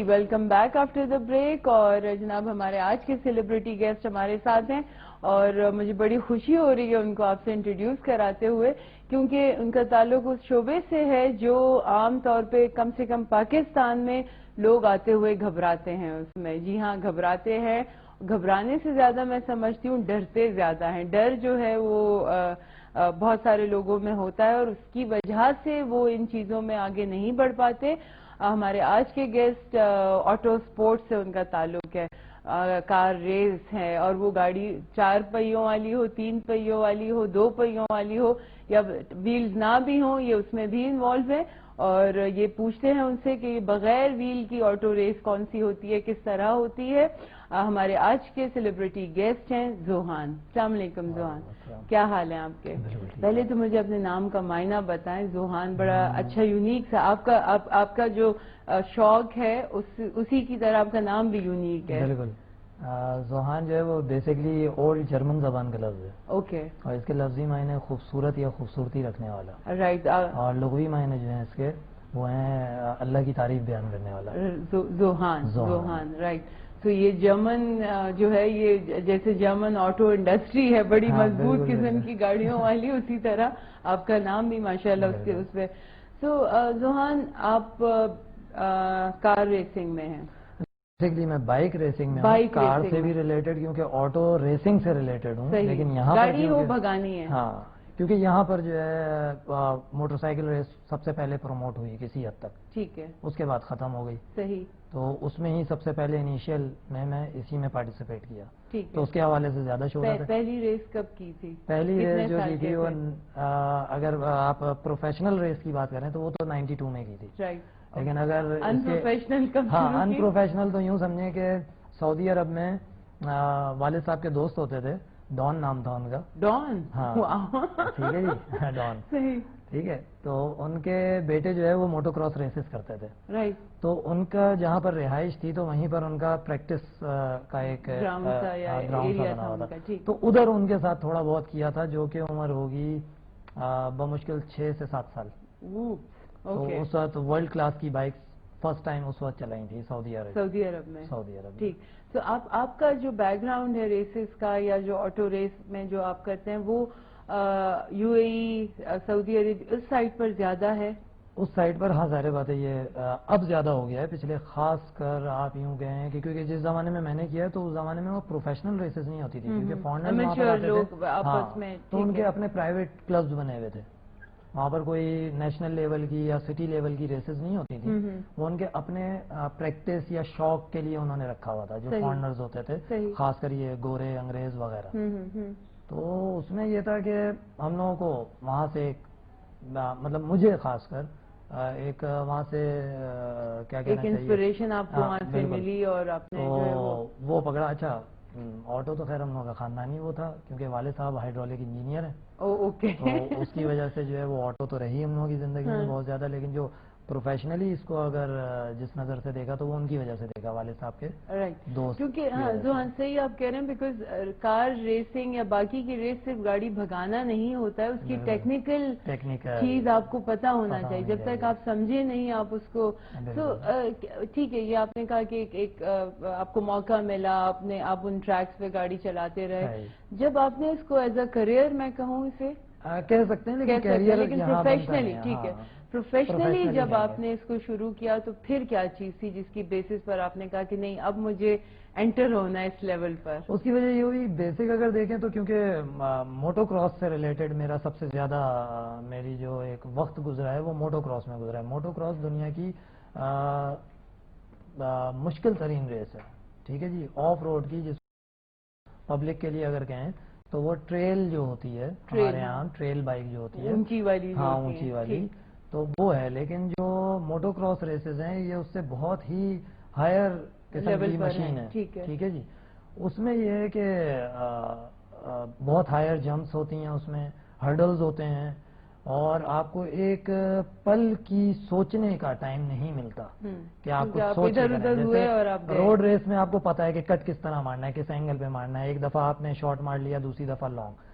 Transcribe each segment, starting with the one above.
Welcome back after the break. اور جناب ہمارے آج کے سیلیبریٹی گیسٹ ہمارے ساتھ ہیں اور مجھے بڑی خوشی ہو رہی ہے ان کو آپ سے انٹروڈیوس کراتے ہوئے، کیونکہ ان کا تعلق اس شعبے سے ہے جو عام طور پہ کم سے کم پاکستان میں لوگ آتے ہوئے گھبراتے ہیں اس میں. جی ہاں، گھبراتے ہیں. گھبرانے سے زیادہ میں سمجھتی ہوں ڈرتے زیادہ ہیں. ڈر جو ہے وہ بہت سارے لوگوں میں ہوتا ہے اور اس کی وجہ سے وہ ان چیزوں میں آگے نہیں بڑھ پاتے. ہمارے آج کے گیسٹ آٹو سپورٹ سے ان کا تعلق ہے. کار ریس ہے اور وہ گاڑی 4 پہیوں والی ہو، 3 پہیوں والی ہو، 2 پہیوں والی ہو یا ویلز نہ بھی ہوں، یہ اس میں بھی انوالو ہے. اور یہ پوچھتے ہیں ان سے کہ بغیر ویل کی آٹو ریس کون سی ہوتی ہے، کس طرح ہوتی ہے. ہمارے آج کے سیلیبریٹی گیسٹ ہیں ذوحان. السلام علیکم ذوحان، کیا حال ہیں آپ کے؟ پہلے تو مجھے اپنے نام کا معنی بتائیں. ذوحان بڑا اچھا یونیک سا آپ کا جو شوق ہے اسی کی طرح آپ کا نام بھی یونیک ہے. بالکل. ذوحان جو ہے وہ بیسکلی اولڈ جرمن زبان کا لفظ ہے. اوکے. اور اس کے لفظی معنی خوبصورت یا خوبصورتی رکھنے والا. رائٹ. اور لغوی معنی جو ہیں اس کے وہ ہیں اللہ کی تعریف بیان کرنے والا. ذوحان. رائٹ. تو یہ جرمن جو ہے یہ جیسے جرمن آٹو انڈسٹری ہے بڑی مضبوط قسم کی گاڑیوں والی، اسی طرح آپ کا نام بھی ماشاءاللہ اس پہ. تو ذوحان آپ کار ریسنگ میں ہیں. بیسکلی میں بائک ریسنگ میں ہوں، کار سے بھی ریلیٹڈ کیونکہ آٹو ریسنگ سے ریلیٹڈ ہوں. لیکن یہاں پر گاڑی ہو بھگانی ہے. ہاں، کیونکہ یہاں پر جو ہے موٹر سائیکل ریس سب سے پہلے پروموٹ ہوئی کسی حد تک. ٹھیک ہے. اس کے بعد ختم ہو گئی. صحیح. تو اس میں ہی سب سے پہلے انیشیل میں اسی میں پارٹیسپیٹ کیا. ٹھیک. تو اس کے حوالے سے زیادہ شعور ہے. پہلی ریس کب کی تھی؟ پہلی ریس جو کی تھی وہ اگر آپ پروفیشنل ریس کی بات کریں تو وہ تو 92 میں کی تھی. رائٹ. لیکن اگر ان پروفیشنل تو یوں سمجھیں کہ سعودی عرب میں والد صاحب کے دوست ہوتے تھے، ڈان نام تھا ان کا. ڈان. ہاں ٹھیک ہے جی. ڈان. صحیح. ٹھیک ہے. تو ان کے بیٹے جو ہے وہ موٹو کراس ریسز کرتے تھے. رائٹ. تو ان کا جہاں پر رہائش تھی تو وہیں پر ان کا پریکٹس کا ایک گراؤنڈ سا بنا ہوا تھا. تو ادھر ان کے ساتھ تھوڑا بہت کیا تھا، جو کہ عمر ہوگی بمشکل 6 سے 7 سال. تو اس وقت ورلڈ کلاس کی بائک فرسٹ ٹائم اس وقت چلائی تھی سعودی عرب میں. ٹھیک. تو آپ کا جو بیک گراؤنڈ ہے ریسز کا یا جو آٹو ریس میں جو آپ کرتے ہیں وہ you a E, Saudi Arab us site پر زیادہ ہے؟ اس سائٹ پر ہاں ظاہر بات ہے یہ اب زیادہ ہو گیا ہے. پچھلے خاص کر آپ یوں کہیں کہ کیونکہ جس زمانے میں نے کیا ہے تو اس زمانے میں وہ پروفیشنل ریسز نہیں ہوتی تھی کیونکہ فارنر تو ان کے اپنے پرائیویٹ کلبز بنے ہوئے تھے. وہاں پر کوئی نیشنل لیول کی یا سٹی لیول کی ریسز نہیں ہوتی تھی. وہ ان کے اپنے پریکٹس یا شوق کے لیے انہوں نے رکھا ہوا تھا جو فارنرز ہوتے تھے، خاص کر یہ گورے انگریز وغیرہ. تو اس میں یہ تھا کہ ہم لوگوں کو وہاں سے مطلب مجھے خاص کر ایک وہاں سے کیا کہنا چاہیے انسپریشن آپ کو وہاں سے ملی اور آپ نے وہ پکڑا. اچھا آٹو تو خیر ہم لوگوں کا خاندانی وہ تھا کیونکہ والد صاحب ہائیڈرولک انجینئر ہیں. اوکے. تو اس کی وجہ سے جو ہے وہ آٹو تو رہی ہم لوگوں کی زندگی میں بہت زیادہ. لیکن جو پروفیشنلی اس کو اگر جس نظر سے دیکھا تو وہ ان کی وجہ سے دیکھا، والد صاحب کے دوست. کیونکہ ذوحان صحیح آپ کہہ رہے ہیں بیکاز کار ریسنگ یا باقی کی ریس صرف گاڑی بھگانا نہیں ہوتا ہے، اس کی ٹیکنیکل چیز آپ کو پتا ہونا چاہیے. جب تک آپ سمجھے نہیں آپ اس کو تو ٹھیک ہے. یہ آپ نے کہا کہ ایک آپ کو موقع ملا، آپ ان ٹریکس پہ گاڑی چلاتے رہے. جب آپ نے اس کو ایز اے کریئر میں کہوں اسے کہہ سکتے ہیں لیکن پروفیشنلی ٹھیک ہے. پروفیشنلی جب آپ نے اس کو شروع کیا تو پھر کیا چیز تھی جس کی بیسس پر آپ نے کہا کہ نہیں اب مجھے انٹر ہونا ہے اس لیول پر؟ اس کی وجہ یہ ہوئی بیسک اگر دیکھیں تو کیونکہ موٹو کراس سے ریلیٹڈ میرا سب سے زیادہ میری جو ایک وقت گزرا ہے وہ موٹو کراس میں گزرا ہے. موٹو کراس دنیا کی مشکل ترین ریس ہے. ٹھیک ہے جی. آف روڈ کی جس پبلک کے لیے اگر کہیں تو وہ ٹریل جو ہوتی ہے ہمارے یہاں ٹریل بائک جو ہوتی ہے اونچی والی، ہاں اونچی والی تو وہ ہے. لیکن جو موٹو کراس ریسز ہیں یہ اس سے بہت ہی ہائر قسم کی مشین ہے. ٹھیک ہے جی. اس میں یہ ہے کہ بہت ہائر جمپس ہوتی ہیں، اس میں ہرڈلز ہوتے ہیں اور آپ کو ایک پل کی سوچنے کا ٹائم نہیں ملتا کہ آپ کو سوچ جیسے روڈ ریس میں آپ کو پتا ہے کہ کٹ کس طرح مارنا ہے، کس اینگل پہ مارنا ہے. ایک دفعہ آپ نے شارٹ مار لیا، دوسری دفعہ لانگ.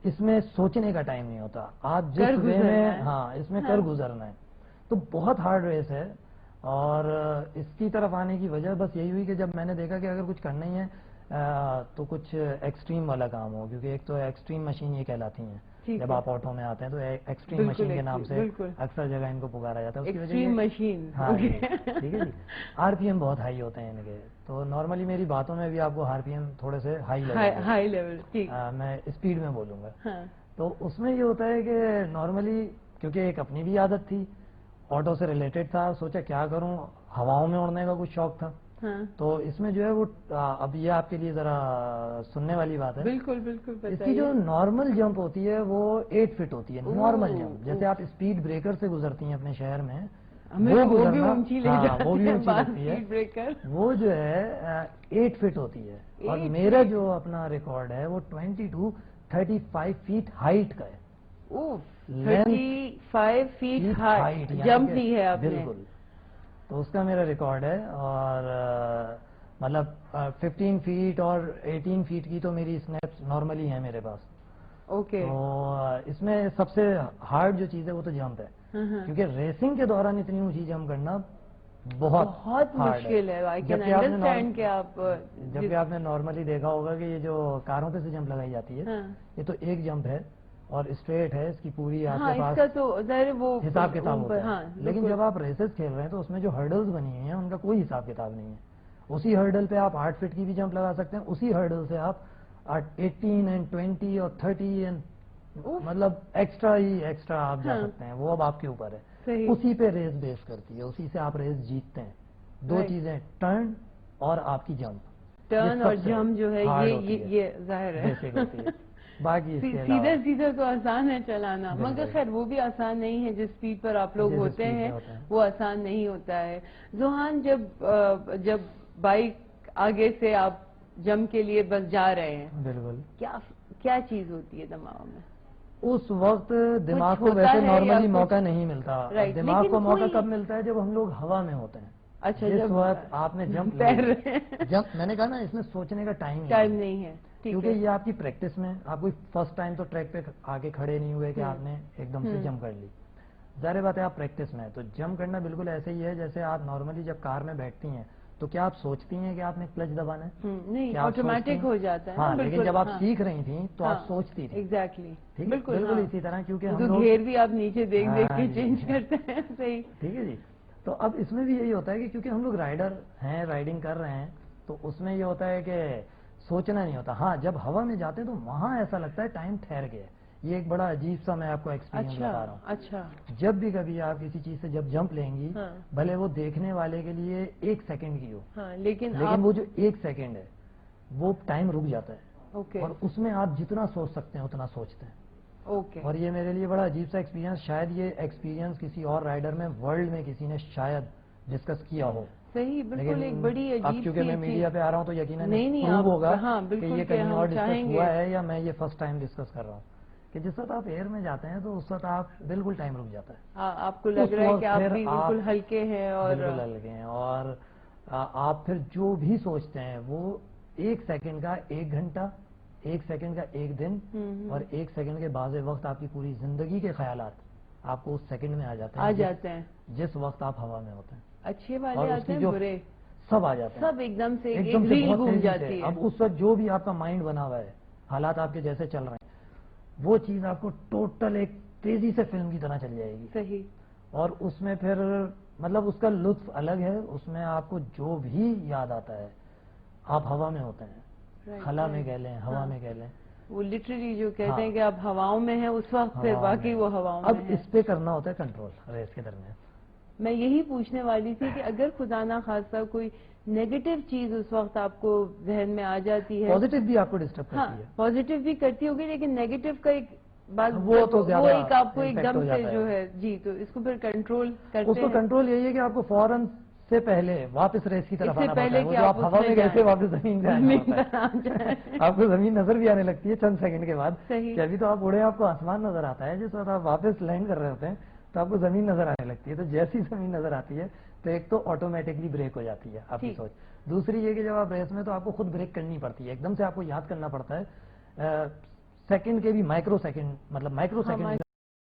اس میں سوچنے کا ٹائم نہیں ہوتا، آپ جس وے میں اس میں کر گزرنا ہے. تو بہت ہارڈ ریس ہے اور اس کی طرف آنے کی وجہ بس یہی ہوئی کہ جب میں نے دیکھا کہ اگر کچھ کرنا ہی ہے تو کچھ ایکسٹریم والا کام ہو، کیونکہ ایک تو ایکسٹریم مشین یہ کہلاتی ہیں جب آپ آٹو میں آتے ہیں تو ایکسٹریم مشین کے نام سے اکثر جگہ ان کو پکارا جاتا ہے. اس کی وجہ مشین، ہاں ٹھیک ہے جی. آر پی ایم بہت ہائی ہوتے ہیں ان کے، تو نارملی میری باتوں میں بھی آپ کو آر پی ایم تھوڑے سے ہائی لیول میں اسپیڈ میں بولوں گا. تو اس میں یہ ہوتا ہے کہ نارملی کیونکہ ایک اپنی بھی عادت تھی، آٹو سے ریلیٹڈ تھا، سوچا کیا کروں، ہواؤں میں اڑنے کا کچھ شوق تھا. تو اس میں جو ہے وہ اب یہ آپ کے لیے ذرا سننے والی بات ہے. بالکل بالکل. اس کی جو نارمل جمپ ہوتی ہے وہ 8 فٹ ہوتی ہے نارمل جمپ. جیسے آپ اسپیڈ بریکر سے گزرتی ہیں اپنے شہر میں، وہ بھی اونچی لگتی ہے، وہ جو ہے 8 فٹ ہوتی ہے. اور میرا جو اپنا ریکارڈ ہے وہ 22-35 فیٹ ہائٹ کا ہے. 35 فیٹ ہائٹ جمپ دی ہے آپ نے. بالکل. تو اس کا میرا ریکارڈ ہے. اور مطلب 15 فیٹ اور 18 فیٹ کی تو میری اسنیپس نارملی ہیں میرے پاس. اوکے. تو اس میں سب سے ہارڈ جو چیز ہے وہ تو جمپ ہے، کیونکہ ریسنگ کے دوران اتنی اونچی جمپ کرنا بہت مشکل ہے. جبکہ آپ نے نارملی دیکھا ہوگا کہ یہ جو کاروں پہ سے جمپ لگائی جاتی ہے یہ تو ایک جمپ ہے اور اسٹریٹ ہے، اس کی پوری آپ کے پاس حساب کتاب ہوتا ہے. لیکن جب آپ ریسز کھیل رہے ہیں تو اس میں جو ہرڈلز بنی ہوئی ہیں ان کا کوئی حساب کتاب نہیں ہے. اسی ہرڈل پہ آپ 8 فٹ کی بھی جمپ لگا سکتے ہیں، اسی ہرڈل سے آپ 18 and 20 اور 30 and مطلب ایکسٹرا آپ جا سکتے ہیں. وہ اب آپ کے اوپر ہے. اسی پہ ریس بیس کرتی ہے، اسی سے آپ ریس جیتتے ہیں. دو چیزیں، ٹرن اور آپ کی جمپ. ٹرن اور جمپ جو ہے یہ ظاہر ہے. باقی سیدھا تو آسان ہے چلانا، مگر خیر وہ بھی آسان نہیں ہے. جس اسپیڈ پر آپ لوگ ہوتے ہیں وہ آسان نہیں ہوتا ہے. ذوحان، جب بائک آگے سے آپ جمپ کے لیے بس جا رہے ہیں، بالکل کیا چیز ہوتی ہے دماغ میں اس وقت؟ دماغ کو ویسے نارملی موقع نہیں ملتا. دماغ کو موقع کب ملتا ہے؟ جب ہم لوگ ہوا میں ہوتے ہیں. اچھا، جس وقت آپ نے جمپ میں نے کہا نا اس میں سوچنے کا ٹائم نہیں ہے، کیونکہ یہ آپ کی پریکٹس میں آپ کوئی فرسٹ ٹائم تو ٹریک پہ آگے کھڑے نہیں ہوئے کہ آپ نے ایک دم سے جمپ کر لی. ظاہر بات ہے آپ پریکٹس میں. تو جمپ کرنا بالکل ایسے ہی ہے جیسے آپ نارملی جب کار میں بیٹھتی ہیں تو کیا آپ سوچتی ہیں کہ آپ نے کلچ دبانا ہے؟ نہیں، آٹومیٹک ہو جاتا ہے. ہاں، لیکن جب آپ سیکھ رہی تھیں تو آپ سوچتی تھی. ایگزیکٹلی. بالکل اسی طرح، کیونکہ ہم لوگ گھیر بھی آپ نیچے دیکھ کے چینج کرتے ہیں. صحیح. ٹھیک ہے جی. تو اب اس میں بھی یہی ہوتا ہے کہ کیونکہ ہم لوگ رائڈر ہیں، رائڈنگ کر رہے ہیں، تو اس میں یہ ہوتا ہے کہ سوچنا نہیں ہوتا. ہاں، جب ہوا میں جاتے ہیں تو وہاں ایسا لگتا ہے ٹائم ٹھہر گیا. یہ ایک بڑا عجیب سا میں آپ کو ایکسپیرینس بتا رہا ہوں. اچھا. جب بھی کبھی آپ کسی چیز سے جب جمپ لیں گی، بھلے وہ دیکھنے والے کے لیے 1 سیکنڈ کی ہو، لیکن وہ جو 1 سیکنڈ ہے وہ ٹائم رک جاتا ہے. اور اس میں آپ جتنا سوچ سکتے ہیں اتنا سوچتے ہیں. اور یہ میرے لیے بڑا عجیب سا ایکسپیرینس، شاید یہ ایکسپیرینس کسی اور رائڈر میں ورلڈ میں کسی نے شاید ڈسکس کیا ہو. صحیح، بالکل. ایک بڑی عجیب سی کیونکہ میں میڈیا پہ آ رہا ہوں تو یقیناً پروو ہوگا کہ یہ کہیں اور ڈسکس ہوا ہے یا میں یہ فرسٹ ٹائم ڈسکس کر رہا ہوں کہ جس وقت آپ ایئر میں جاتے ہیں تو اس وقت آپ بالکل ٹائم رک جاتا ہے. آپ کو لگ رہا ہے کہ آپ بھی بالکل ہلکے ہیں. بالکل ہلکے ہیں. اور آپ پھر جو بھی سوچتے ہیں وہ 1 سیکنڈ کا 1 گھنٹہ، 1 سیکنڈ کا 1 دن اور 1 سیکنڈ کے بعض وقت آپ کی پوری زندگی کے خیالات آپ کو اس سیکنڈ میں آ جاتے ہیں جس وقت آپ ہوا میں ہوتے ہیں. اچھے والے آتے ہیں، برے سب آ جاتے ہیں. سب ایک دم سے بہت گھوم جاتی ہے. اب اس وقت جو بھی آپ کا مائنڈ بنا ہوا ہے، حالات آپ کے جیسے چل رہے ہیں، وہ چیز آپ کو ٹوٹل ایک تیزی سے فلم کی طرح چل جائے گی. صحیح. اور اس میں پھر مطلب اس کا لطف الگ ہے. اس میں آپ کو جو بھی یاد آتا ہے آپ ہوا میں ہوتے ہیں، خلا میں کہہ لیں، ہوا میں کہہ لیں. وہ لٹرلی جو کہتے ہیں کہ آپ ہواؤں میں ہیں اس وقت سے باقی وہ ہواؤں میں. اب اس پہ کرنا ہوتا ہے کنٹرول ریس کے درمیان. میں یہی پوچھنے والی تھی کہ اگر خدا نہ خواستہ کوئی نیگیٹو چیز اس وقت آپ کو ذہن میں آ جاتی ہے. پازیٹیو بھی آپ کو ڈسٹرب کرتی ہے. پازیٹیو بھی کرتی ہوگی، لیکن نیگیٹو کا ایک بات وہ تو زیادہ ایک آپ کو ایک دم سے جو ہے جی، تو اس کو پھر کنٹرول کرتے ہیں. اس کو کنٹرول یہی ہے کہ آپ کو فوراً سے پہلے واپس ریس کی طرف آنا پڑتا ہے. وہ جو آپ ہوا میں گئے تھے واپس زمین پہ آنا پڑتا ہے. آپ کو زمین نظر بھی آنے لگتی ہے چند سیکنڈ کے بعد. کہ ابھی تو آپ اڑے، آپ کو آسمان نظر آتا ہے، جس وقت آپ واپس لینڈ کر رہے ہوتے ہیں تو آپ کو زمین نظر آنے لگتی ہے. تو جیسی زمین نظر آتی ہے تو ایک تو آٹومیٹکلی بریک ہو جاتی ہے آپ کی سوچ. دوسری یہ کہ جب آپ ریس میں تو آپ کو خود بریک کرنی پڑتی ہے. ایک دم سے آپ کو یاد کرنا پڑتا ہے سیکنڈ کے بھی مائکرو سیکنڈ، مطلب مائکرو سیکنڈ